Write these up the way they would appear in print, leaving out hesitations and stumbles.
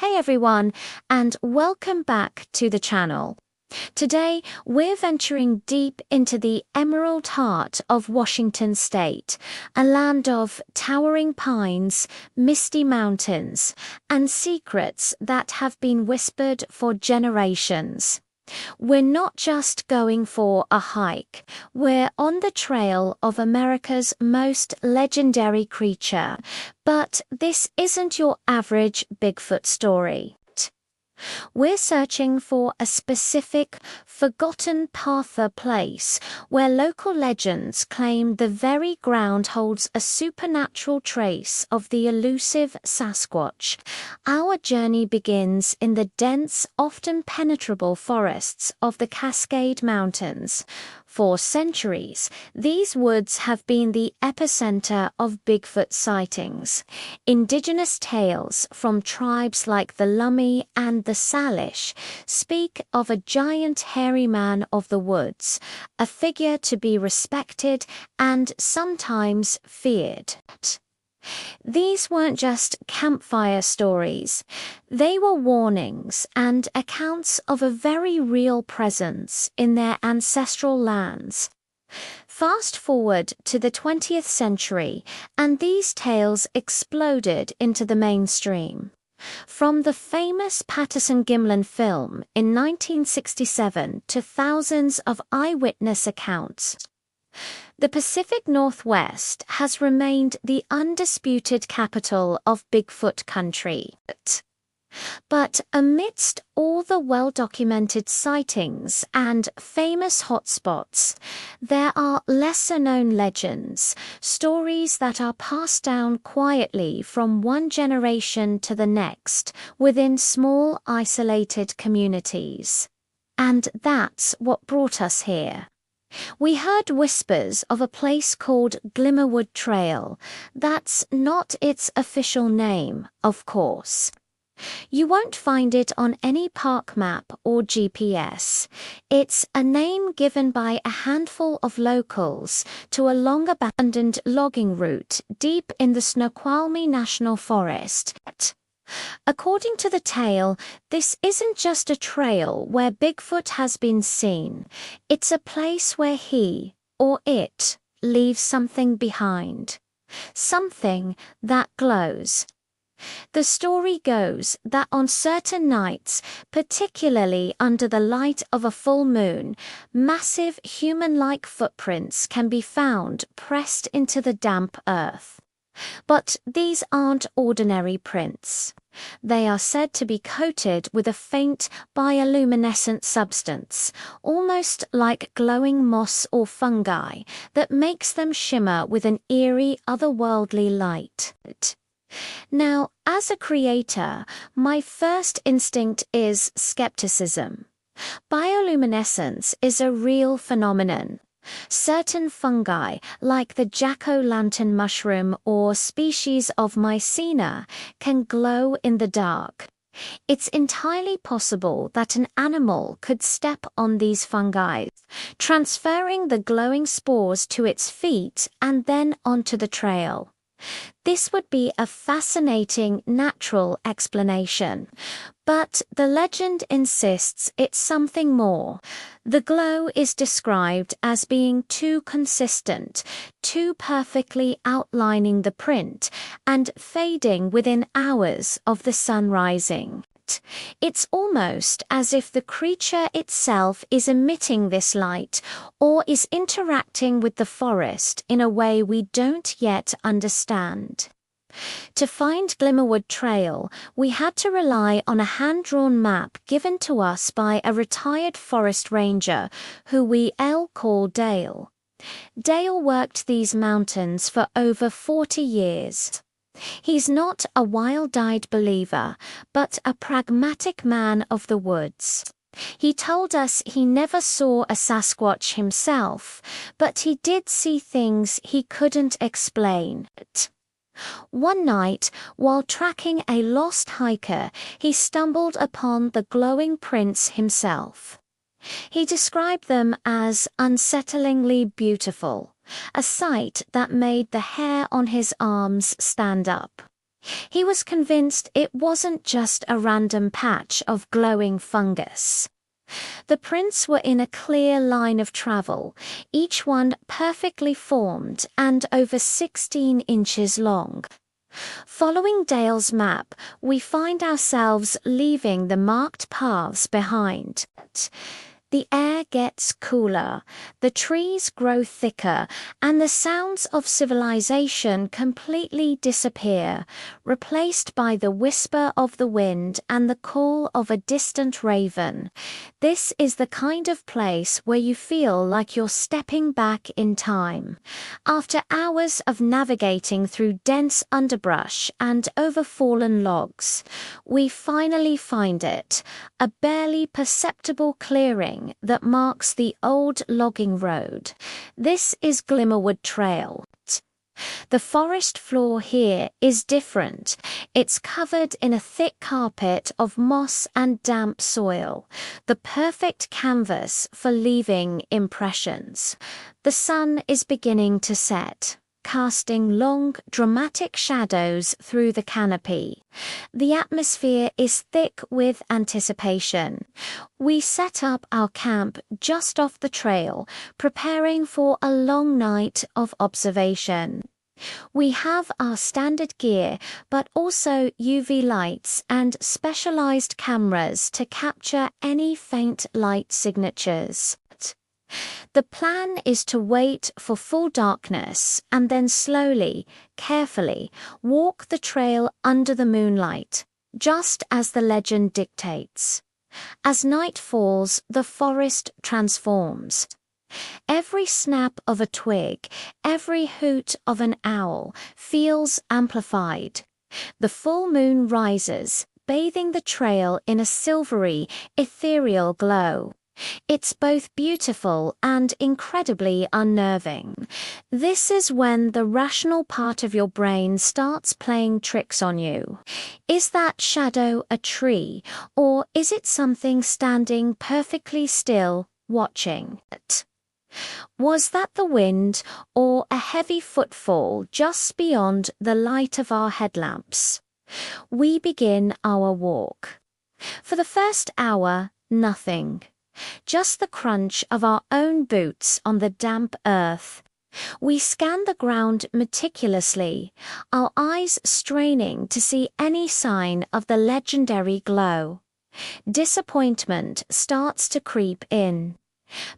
Hey everyone, and welcome back to the channel. Today, we're venturing deep into the Emerald Heart of Washington State, a land of towering pines, misty mountains, and secrets that have been whispered for generations. We're not just going for a hike, we're on the trail of America's most legendary creature. But this isn't your average Bigfoot story. We're searching for a specific, forgotten Partha place where local legends claim the very ground holds a supernatural trace of the elusive Sasquatch. Our journey begins in the dense, often penetrable forests of the Cascade Mountains. For centuries, these woods have been the epicenter of Bigfoot sightings. Indigenous tales from tribes like the Lummi and the Salish speak of a giant hairy man of the woods, a figure to be respected and sometimes feared. These weren't just campfire stories. They were warnings and accounts of a very real presence in their ancestral lands. Fast forward to the 20th century, and these tales exploded into the mainstream. From the famous Patterson-Gimlin film in 1967 to thousands of eyewitness accounts, the Pacific Northwest has remained the undisputed capital of Bigfoot country. But amidst all the well-documented sightings and famous hotspots, there are lesser-known legends, stories that are passed down quietly from one generation to the next within small, isolated communities. And that's what brought us here. We heard whispers of a place called Glimmerwood Trail. That's not its official name, of course. You won't find it on any park map or GPS. It's a name given by a handful of locals to a long-abandoned logging route deep in the Snoqualmie National Forest. According to the tale, this isn't just a trail where Bigfoot has been seen. It's a place where he, or it, leaves something behind. Something that glows. The story goes that on certain nights, particularly under the light of a full moon, massive human-like footprints can be found pressed into the damp earth. But these aren't ordinary prints. They are said to be coated with a faint bioluminescent substance, almost like glowing moss or fungi, that makes them shimmer with an eerie, otherworldly light. Now, as a creator, my first instinct is skepticism. Bioluminescence is a real phenomenon. Certain fungi, like the jack-o'-lantern mushroom or species of mycena, can glow in the dark. It's entirely possible that an animal could step on these fungi, transferring the glowing spores to its feet and then onto the trail. This would be a fascinating natural explanation, but the legend insists it's something more. The glow is described as being too consistent, too perfectly outlining the print, and fading within hours of the sun rising. It's almost as if the creature itself is emitting this light or is interacting with the forest in a way we don't yet understand. To find Glimmerwood Trail, we had to rely on a hand-drawn map given to us by a retired forest ranger who we'll call Dale. Dale worked these mountains for over 40 years. He's not a wild-eyed believer, but a pragmatic man of the woods. He told us he never saw a Sasquatch himself, but he did see things he couldn't explain. One night, while tracking a lost hiker, he stumbled upon the glowing prints himself. He described them as unsettlingly beautiful, a sight that made the hair on his arms stand up. He was convinced it wasn't just a random patch of glowing fungus. The prints were in a clear line of travel, each one perfectly formed and over 16 inches long. Following Dale's map, we find ourselves leaving the marked paths behind. The air gets cooler, the trees grow thicker, and the sounds of civilization completely disappear, replaced by the whisper of the wind and the call of a distant raven. This is the kind of place where you feel like you're stepping back in time. After hours of navigating through dense underbrush and over fallen logs, we finally find it, a barely perceptible clearing that marks the old logging road. This is Glimmerwood Trail. The forest floor here is different. It's covered in a thick carpet of moss and damp soil, the perfect canvas for leaving impressions. The sun is beginning to set, casting long, dramatic shadows through the canopy. The atmosphere is thick with anticipation. We set up our camp just off the trail, preparing for a long night of observation. We have our standard gear, but also UV lights and specialized cameras to capture any faint light signatures. The plan is to wait for full darkness and then slowly, carefully, walk the trail under the moonlight, just as the legend dictates. As night falls, the forest transforms. Every snap of a twig, every hoot of an owl feels amplified. The full moon rises, bathing the trail in a silvery, ethereal glow. It's both beautiful and incredibly unnerving. This is when the rational part of your brain starts playing tricks on you. Is that shadow a tree, or is it something standing perfectly still, watching? Was that the wind, or a heavy footfall just beyond the light of our headlamps? We begin our walk. For the first hour, nothing. Just the crunch of our own boots on the damp earth. We scan the ground meticulously, our eyes straining to see any sign of the legendary glow. Disappointment starts to creep in.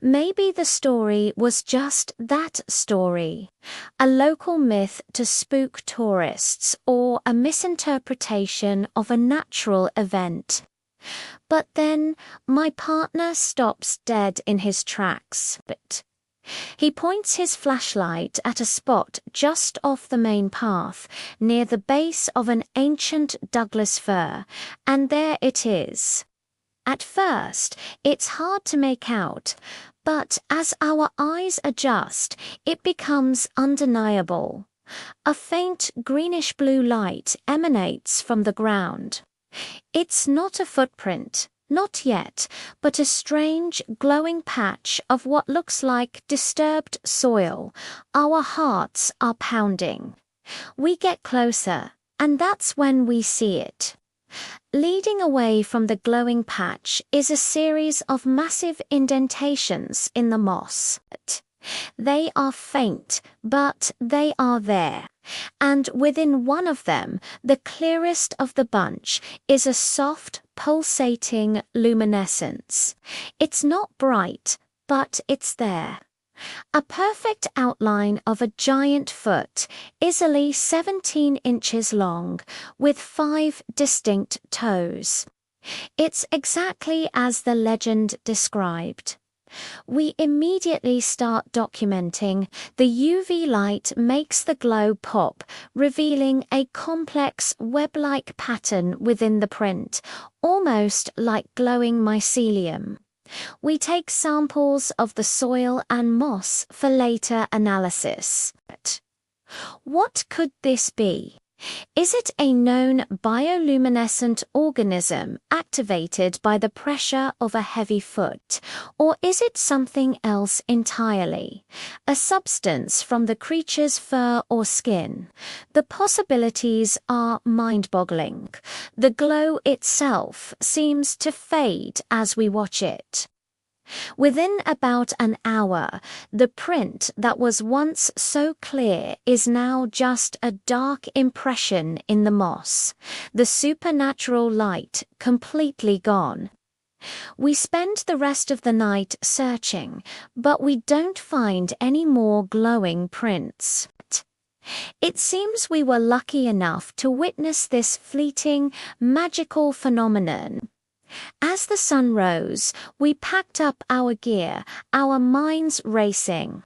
Maybe the story was just that story, a local myth to spook tourists or a misinterpretation of a natural event. But then my partner stops dead in his tracks. He points his flashlight at a spot just off the main path, near the base of an ancient Douglas fir, and there it is. At first, it's hard to make out, but as our eyes adjust, it becomes undeniable. A faint greenish-blue light emanates from the ground. It's not a footprint, not yet, but a strange, glowing patch of what looks like disturbed soil. Our hearts are pounding. We get closer, and that's when we see it. Leading away from the glowing patch is a series of massive indentations in the moss. They are faint, but they are there. And within one of them, the clearest of the bunch, is a soft, pulsating luminescence. It's not bright, but it's there. A perfect outline of a giant foot, easily 17 inches long, with 5 distinct toes. It's exactly as the legend described. We immediately start documenting. The UV light makes the glow pop, revealing a complex web-like pattern within the print, almost like glowing mycelium. We take samples of the soil and moss for later analysis. What could this be? Is it a known bioluminescent organism activated by the pressure of a heavy foot, or is it something else entirely? A substance from the creature's fur or skin? The possibilities are mind-boggling. The glow itself seems to fade as we watch it. Within about an hour, the print that was once so clear is now just a dark impression in the moss, the supernatural light completely gone. We spend the rest of the night searching, but we don't find any more glowing prints. It seems we were lucky enough to witness this fleeting, magical phenomenon. As the sun rose, we packed up our gear, our minds racing.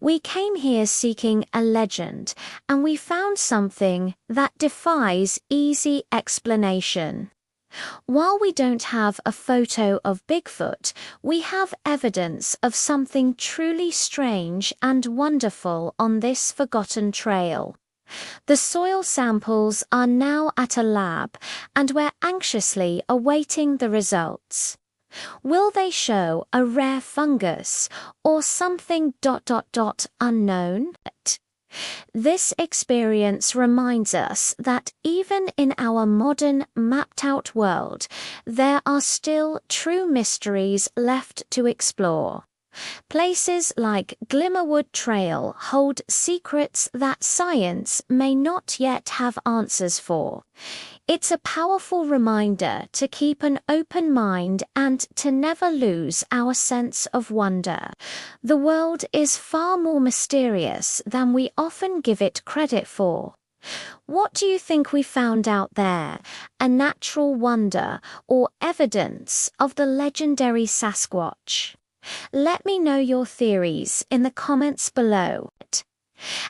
We came here seeking a legend, and we found something that defies easy explanation. While we don't have a photo of Bigfoot, we have evidence of something truly strange and wonderful on this forgotten trail. The soil samples are now at a lab, and we're anxiously awaiting the results. Will they show a rare fungus or something unknown? This experience reminds us that even in our modern, mapped-out world, there are still true mysteries left to explore. Places like Glimmerwood Trail hold secrets that science may not yet have answers for. It's a powerful reminder to keep an open mind and to never lose our sense of wonder. The world is far more mysterious than we often give it credit for. What do you think we found out there? A natural wonder or evidence of the legendary Sasquatch? Let me know your theories in the comments below.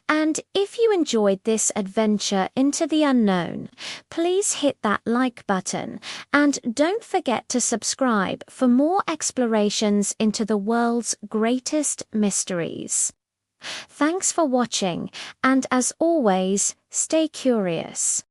And if you enjoyed this adventure into the unknown, please hit that like button and don't forget to subscribe for more explorations into the world's greatest mysteries. Thanks for watching, and as always, stay curious.